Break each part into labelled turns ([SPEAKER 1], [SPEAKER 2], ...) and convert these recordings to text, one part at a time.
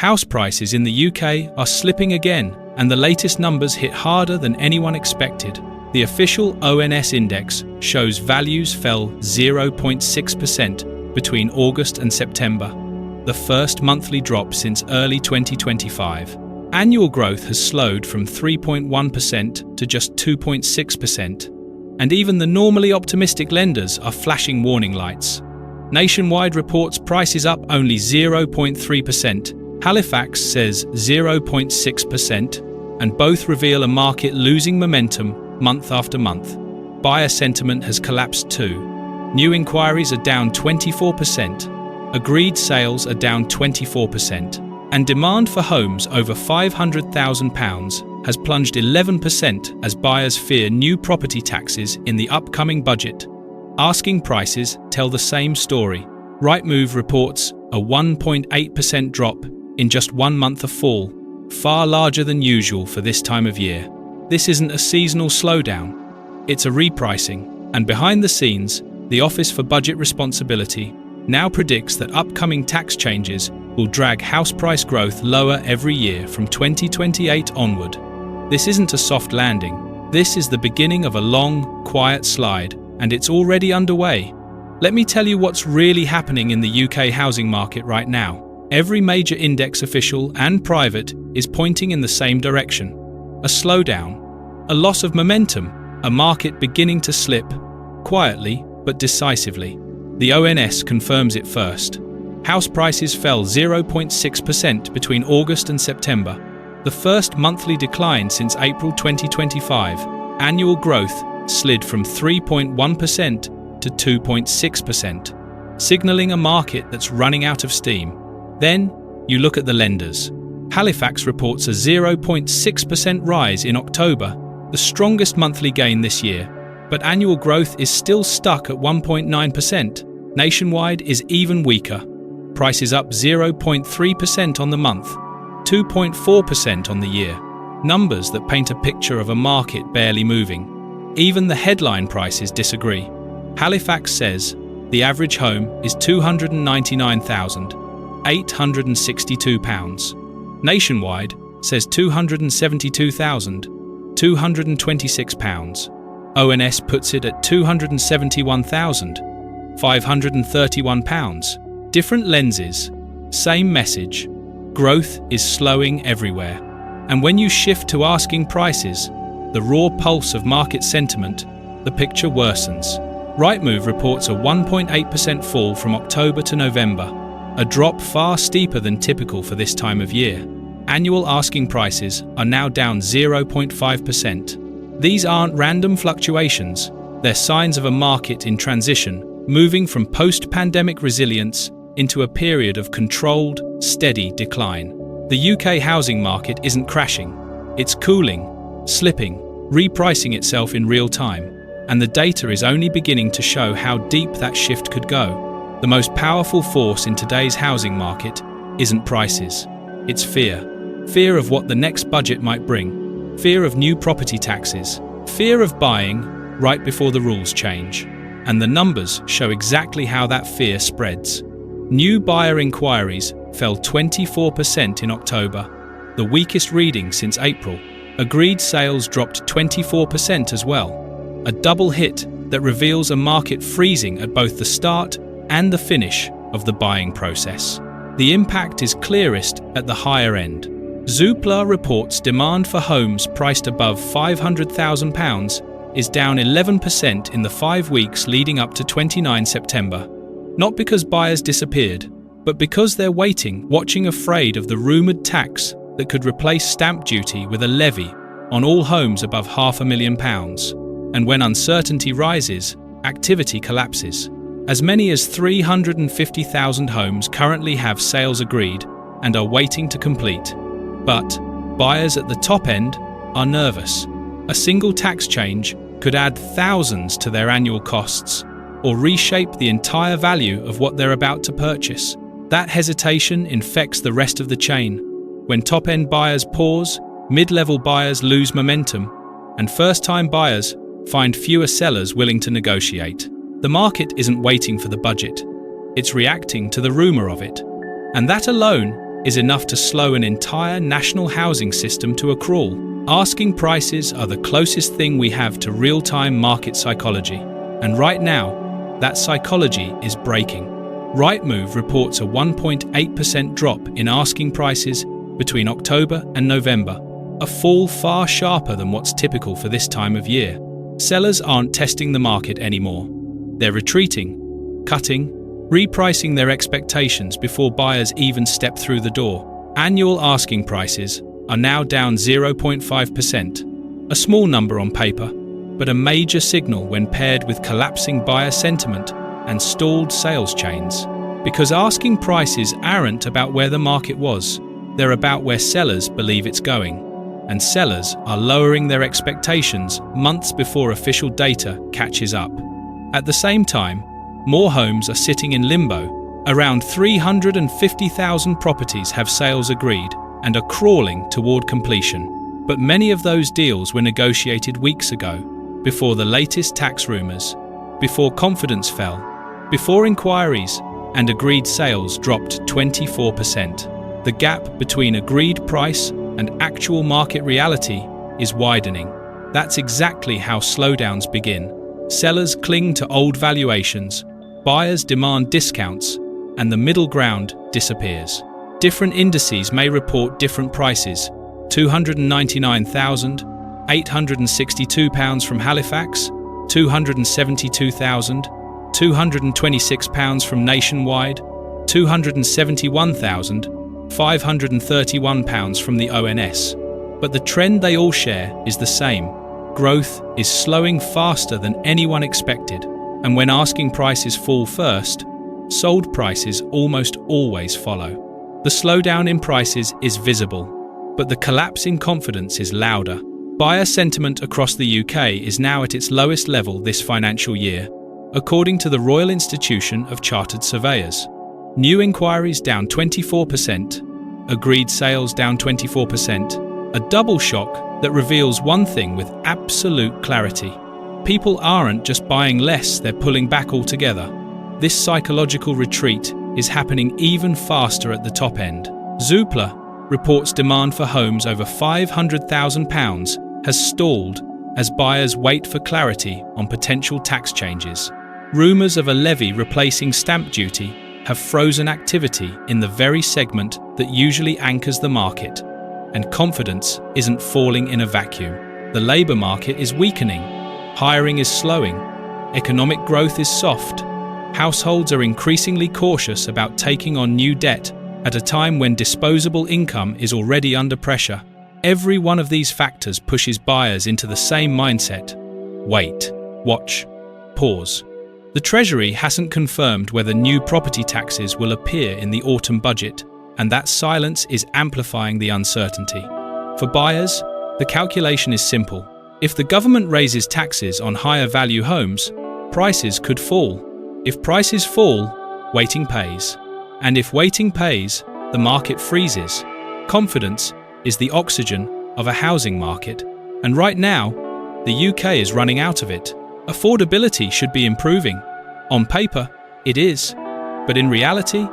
[SPEAKER 1] House prices in the UK are slipping again, and the latest numbers hit harder than anyone expected. The official ONS index shows values fell 0.6% between August and September, the first monthly drop since early 2025. Annual growth has slowed from 3.1% to just 2.6%, and even the normally optimistic lenders are flashing warning lights. Nationwide reports prices up only 0.3%. Halifax says 0.6%, and both reveal a market losing momentum month after month. Buyer sentiment has collapsed too. New inquiries are down 24%, agreed sales are down 24%, and demand for homes over £500,000 has plunged 11% as buyers fear new property taxes in the upcoming budget. Asking prices tell the same story. Rightmove reports a 1.8% drop in just 1 month of fall, far larger than usual for this time of year. This isn't a seasonal slowdown, it's a repricing, and behind the scenes, the Office for Budget Responsibility now predicts that upcoming tax changes will drag house price growth lower every year from 2028 onward. This isn't a soft landing, this is the beginning of a long, quiet slide, and it's already underway. Let me tell you what's really happening in the UK housing market right now. Every major index, official and private, is pointing in the same direction. A slowdown, a loss of momentum, a market beginning to slip, quietly but decisively. The ONS confirms it first. House prices fell 0.6% between August and September, the first monthly decline since April 2025. Annual growth slid from 3.1% to 2.6%, signaling a market that's running out of steam. Then, you look at the lenders. Halifax reports a 0.6% rise in October, the strongest monthly gain this year, but annual growth is still stuck at 1.9%. Nationwide is even weaker. Prices up 0.3% on the month, 2.4% on the year. Numbers that paint a picture of a market barely moving. Even the headline prices disagree. Halifax says the average home is £299,862. Nationwide says £272,226. ONS puts it at £271,531. Different lenses, same message. Growth is slowing everywhere. And when you shift to asking prices, the raw pulse of market sentiment, the picture worsens. Rightmove reports a 1.8% fall from October to November, a drop far steeper than typical for this time of year. Annual asking prices are now down 0.5%. These aren't random fluctuations, they're signs of a market in transition, moving from post-pandemic resilience into a period of controlled, steady decline. The UK housing market isn't crashing, it's cooling, slipping, repricing itself in real time, and the data is only beginning to show how deep that shift could go. The most powerful force in today's housing market isn't prices, it's fear. Fear of what the next budget might bring, fear of new property taxes, fear of buying right before the rules change. And the numbers show exactly how that fear spreads. New buyer inquiries fell 24% in October, the weakest reading since April. Agreed sales dropped 24% as well, a double hit that reveals a market freezing at both the start and the finish of the buying process. The impact is clearest at the higher end. Zoopla reports demand for homes priced above £500,000 is down 11% in the 5 weeks leading up to 29 September. Not because buyers disappeared, but because they're waiting, watching, afraid of the rumoured tax that could replace stamp duty with a levy on all homes above £500,000. And when uncertainty rises, activity collapses. As many as 350,000 homes currently have sales agreed and are waiting to complete. But buyers at the top end are nervous. A single tax change could add thousands to their annual costs or reshape the entire value of what they're about to purchase. That hesitation infects the rest of the chain. When top-end buyers pause, mid-level buyers lose momentum, and first-time buyers find fewer sellers willing to negotiate. The market isn't waiting for the budget. It's reacting to the rumour of it. And that alone is enough to slow an entire national housing system to a crawl. Asking prices are the closest thing we have to real-time market psychology. And right now, that psychology is breaking. Rightmove reports a 1.8% drop in asking prices between October and November, a fall far sharper than what's typical for this time of year. Sellers aren't testing the market anymore. They're retreating, cutting, repricing their expectations before buyers even step through the door. Annual asking prices are now down 0.5%, a small number on paper, but a major signal when paired with collapsing buyer sentiment and stalled sales chains. Because asking prices aren't about where the market was, they're about where sellers believe it's going. And sellers are lowering their expectations months before official data catches up. At the same time, more homes are sitting in limbo. Around 350,000 properties have sales agreed and are crawling toward completion. But many of those deals were negotiated weeks ago, before the latest tax rumours, before confidence fell, before enquiries and agreed sales dropped 24%. The gap between agreed price and actual market reality is widening. That's exactly how slowdowns begin. Sellers cling to old valuations, buyers demand discounts, and the middle ground disappears. Different indices may report different prices. £299,862 from Halifax, £272,226 from Nationwide, £271,531 from the ONS. But the trend they all share is the same. Growth is slowing faster than anyone expected, and when asking prices fall first, sold prices almost always follow. The slowdown in prices is visible, but the collapse in confidence is louder. Buyer sentiment across the UK is now at its lowest level this financial year, according to the Royal Institution of Chartered Surveyors. New inquiries down 24%, agreed sales down 24%, a double shock that reveals one thing with absolute clarity. People aren't just buying less, they're pulling back altogether. This psychological retreat is happening even faster at the top end. Zoopla reports demand for homes over £500,000 has stalled as buyers wait for clarity on potential tax changes. Rumours of a levy replacing stamp duty have frozen activity in the very segment that usually anchors the market. And confidence isn't falling in a vacuum. The labour market is weakening, hiring is slowing, economic growth is soft. Households are increasingly cautious about taking on new debt at a time when disposable income is already under pressure. Every one of these factors pushes buyers into the same mindset: wait, watch, pause. The Treasury hasn't confirmed whether new property taxes will appear in the autumn budget, and that silence is amplifying the uncertainty. For buyers, the calculation is simple. If the government raises taxes on higher value homes, prices could fall. If prices fall, waiting pays. And if waiting pays, the market freezes. Confidence is the oxygen of a housing market. And right now, the UK is running out of it. Affordability should be improving. On paper, it is. But in reality,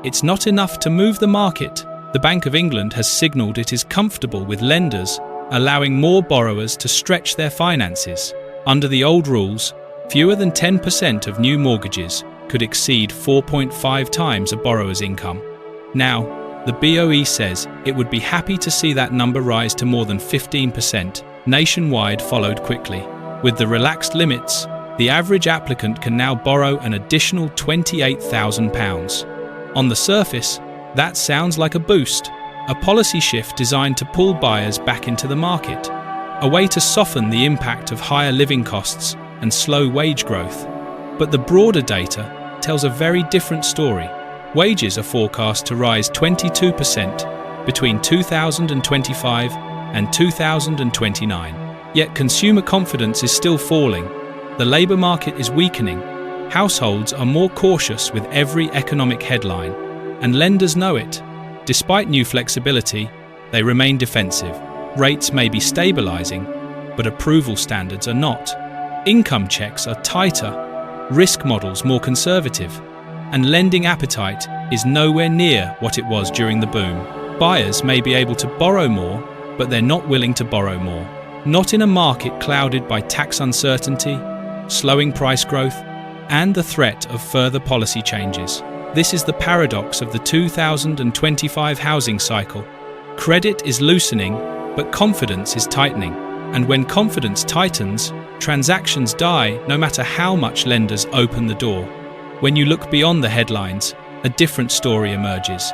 [SPEAKER 1] it's not enough to move the market. The Bank of England has signalled it is comfortable with lenders allowing more borrowers to stretch their finances. Under the old rules, fewer than 10% of new mortgages could exceed 4.5 times a borrower's income. Now, the BOE says it would be happy to see that number rise to more than 15%. Nationwide followed quickly. With the relaxed limits, the average applicant can now borrow an additional £28,000. On the surface, that sounds like a boost, a policy shift designed to pull buyers back into the market, a way to soften the impact of higher living costs and slow wage growth. But the broader data tells a very different story. Wages are forecast to rise 22% between 2025 and 2029. Yet consumer confidence is still falling, the labour market is weakening, households are more cautious with every economic headline, and lenders know it. Despite new flexibility, they remain defensive. Rates may be stabilising, but approval standards are not. Income checks are tighter, risk models more conservative, and lending appetite is nowhere near what it was during the boom. Buyers may be able to borrow more, but they're not willing to borrow more. Not in a market clouded by tax uncertainty, slowing price growth, and the threat of further policy changes. This is the paradox of the 2025 housing cycle. Credit is loosening, but confidence is tightening. And when confidence tightens, transactions die no matter how much lenders open the door. When you look beyond the headlines, a different story emerges.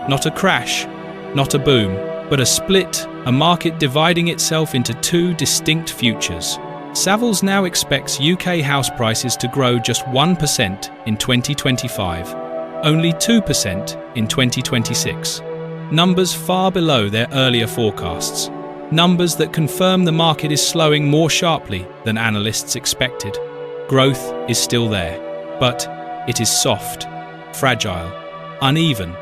[SPEAKER 1] Not a crash, not a boom, but a split, a market dividing itself into two distinct futures. Savills now expects UK house prices to grow just 1% in 2025, only 2% in 2026. Numbers far below their earlier forecasts. Numbers that confirm the market is slowing more sharply than analysts expected. Growth is still there, but it is soft, fragile, uneven,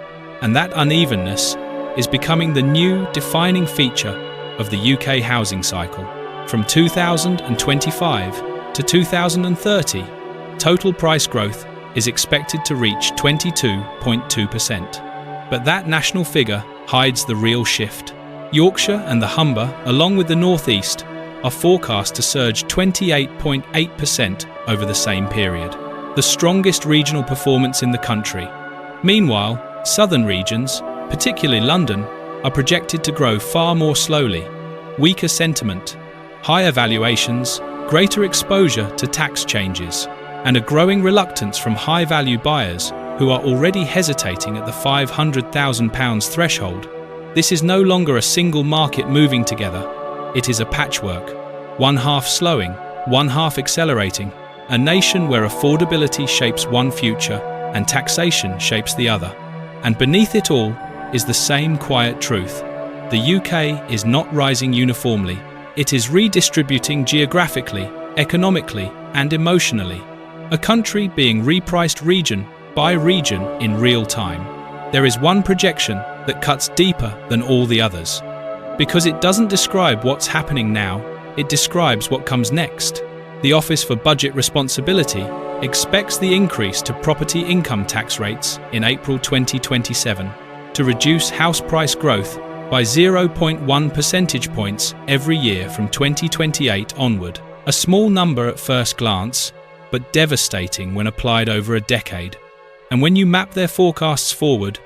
[SPEAKER 1] and that unevenness is becoming the new defining feature of the UK housing cycle. From 2025 to 2030, total price growth is expected to reach 22.2%. But that national figure hides the real shift. Yorkshire and the Humber, along with the North East, are forecast to surge 28.8% over the same period, the strongest regional performance in the country. Meanwhile, southern regions, particularly London, are projected to grow far more slowly. Weaker sentiment, higher valuations, greater exposure to tax changes, and a growing reluctance from high-value buyers who are already hesitating at the £500,000 threshold. This is no longer a single market moving together. It is a patchwork, one half slowing, one half accelerating, a nation where affordability shapes one future and taxation shapes the other. And beneath it all is the same quiet truth. The UK is not rising uniformly. It is redistributing geographically, economically, and emotionally. A country being repriced region by region in real time. There is one projection that cuts deeper than all the others. Because it doesn't describe what's happening now, it describes what comes next. The Office for Budget Responsibility expects the increase to property income tax rates in April 2027 to reduce house price growth by 0.1 percentage points every year from 2028 onward. A small number at first glance, but devastating when applied over a decade. And when you map their forecasts forward,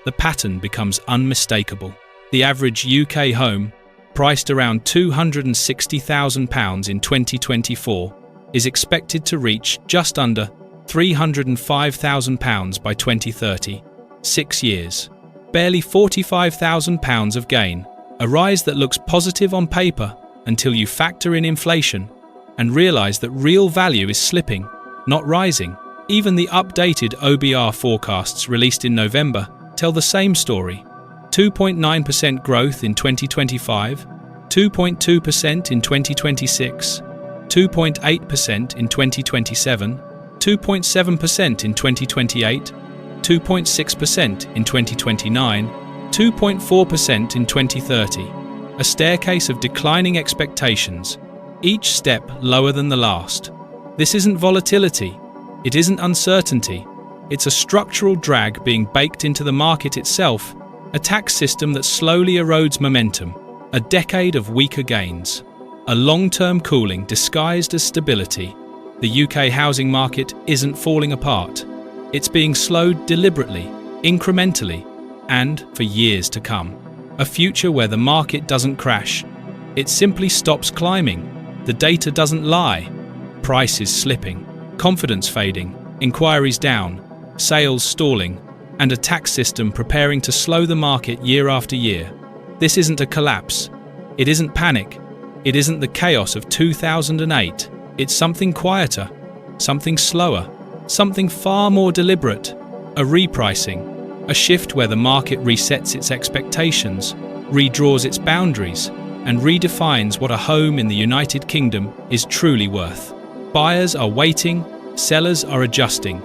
[SPEAKER 1] the pattern becomes unmistakable. The average UK home, priced around £260,000 in 2024, is expected to reach just under £305,000 by 2030, 6 years. Barely £45,000 of gain, a rise that looks positive on paper until you factor in inflation and realise that real value is slipping, not rising. Even the updated OBR forecasts released in November tell the same story. 2.9% growth in 2025, 2.2% in 2026, 2.8% in 2027, 2.7% in 2028, 2.6% in 2029, 2.4% in 2030. A staircase of declining expectations, each step lower than the last. This isn't volatility, it isn't uncertainty, it's a structural drag being baked into the market itself, a tax system that slowly erodes momentum, a decade of weaker gains, a long-term cooling disguised as stability. The UK housing market isn't falling apart. It's being slowed deliberately, incrementally, and for years to come. A future where the market doesn't crash. It simply stops climbing. The data doesn't lie. Prices slipping, confidence fading, inquiries down, sales stalling, and a tax system preparing to slow the market year after year. This isn't a collapse. It isn't panic. It isn't the chaos of 2008. It's something quieter, something slower, something far more deliberate, a repricing, a shift where the market resets its expectations, redraws its boundaries, and redefines what a home in the United Kingdom is truly worth. Buyers are waiting, sellers are adjusting,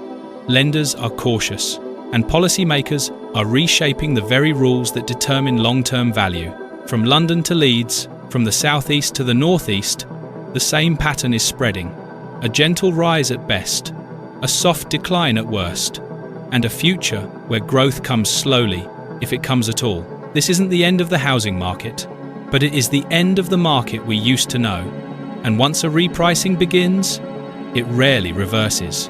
[SPEAKER 1] lenders are cautious, and policymakers are reshaping the very rules that determine long-term value. From London to Leeds, from the southeast to the northeast, the same pattern is spreading. A gentle rise at best, a soft decline at worst. and a future where growth comes slowly, if it comes at all. This isn't the end of the housing market, but it is the end of the market we used to know. And once a repricing begins, it rarely reverses.